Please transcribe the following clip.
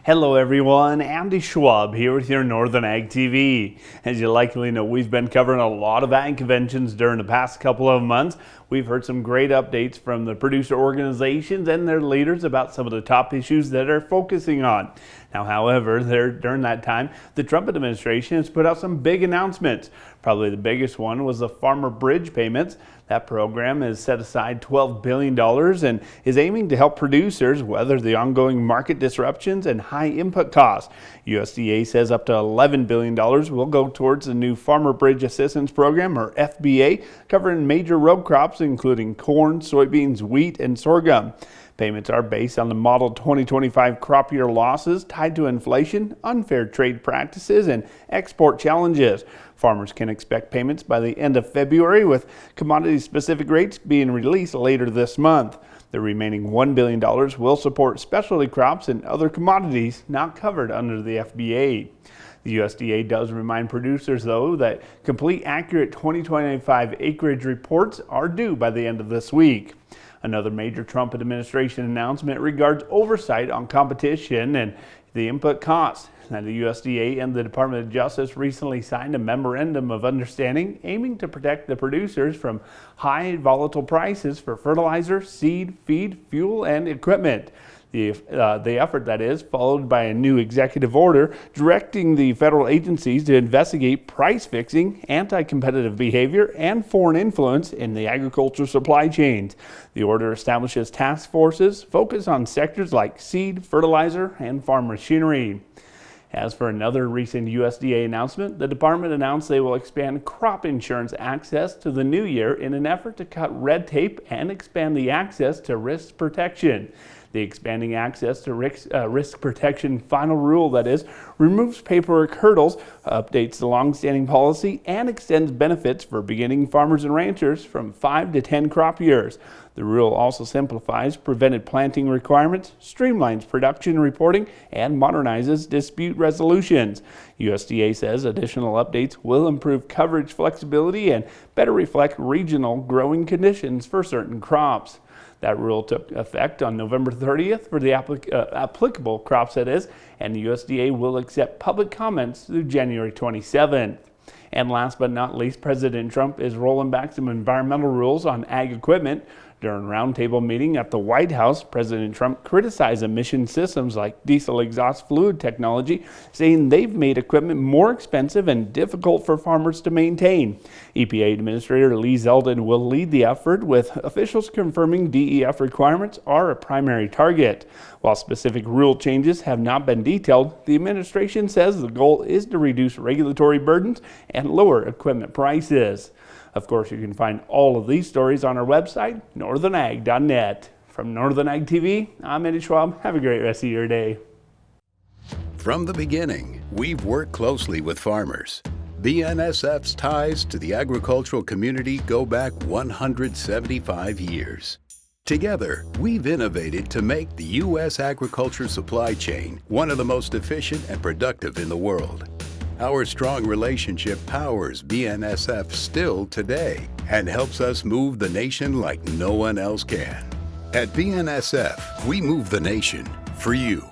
Hello everyone, Andy Schwab here with your Northern Ag TV. As you likely know, we've been covering a lot of ag conventions during the past couple of months. We've heard some great updates from the producer organizations and their leaders about some of the top issues that they're focusing on. Now, however, during that time, the Trump administration has put out some big announcements. Probably the biggest one was the Farmer Bridge payments. That program has set aside $12 billion and is aiming to help producers weather the ongoing market disruptions and high input costs. USDA says up to $11 billion will go towards the new Farmer Bridge Assistance Program, or FBA, covering major row crops including corn, soybeans, wheat, and sorghum. Payments are based on the model 2025 crop year losses tied to inflation, unfair trade practices, and export challenges. Farmers can expect payments by the end of February, with commodity-specific rates being released later this month. The remaining $1 billion will support specialty crops and other commodities not covered under the FBA. The USDA does remind producers, though, that complete, accurate 2025 acreage reports are due by the end of this week. Another major Trump administration announcement regards oversight on competition and the input costs. Now, the USDA and the Department of Justice recently signed a memorandum of understanding aiming to protect the producers from high volatile prices for fertilizer, seed, feed, fuel, and equipment. The effort, that is, followed by a new executive order directing the federal agencies to investigate price fixing, anti-competitive behavior, and foreign influence in the agriculture supply chains. The order establishes task forces focused on sectors like seed, fertilizer, and farm machinery. As for another recent USDA announcement, the department announced they will expand crop insurance access to the new year in an effort to cut red tape and expand the access to risk protection. The expanding access to risk protection final rule, that is, removes paperwork hurdles, updates the long-standing policy, and extends benefits for beginning farmers and ranchers from 5 to 10 crop years. The rule also simplifies prevented planting requirements, streamlines production reporting, and modernizes dispute resolutions. USDA says additional updates will improve coverage flexibility and better reflect regional growing conditions for certain crops. That rule took effect on November 30th for the applicable crops, that is, and the USDA will accept public comments through January 27th. And last but not least, President Trump is rolling back some environmental rules on ag equipment. During a roundtable meeting at the White House, President Trump criticized emission systems like diesel exhaust fluid technology, saying they've made equipment more expensive and difficult for farmers to maintain. EPA Administrator Lee Zeldin will lead the effort, with officials confirming DEF requirements are a primary target. While specific rule changes have not been detailed, the administration says the goal is to reduce regulatory burdens and lower equipment prices. Of course, you can find all of these stories on our website, northernag.net. From Northern Ag TV, I'm Andy Schwab. Have a great rest of your day. From the beginning, we've worked closely with farmers. BNSF's ties to the agricultural community go back 175 years. Together, we've innovated to make the U.S. agriculture supply chain one of the most efficient and productive in the world. Our strong relationship powers BNSF still today and helps us move the nation like no one else can. At BNSF, we move the nation for you.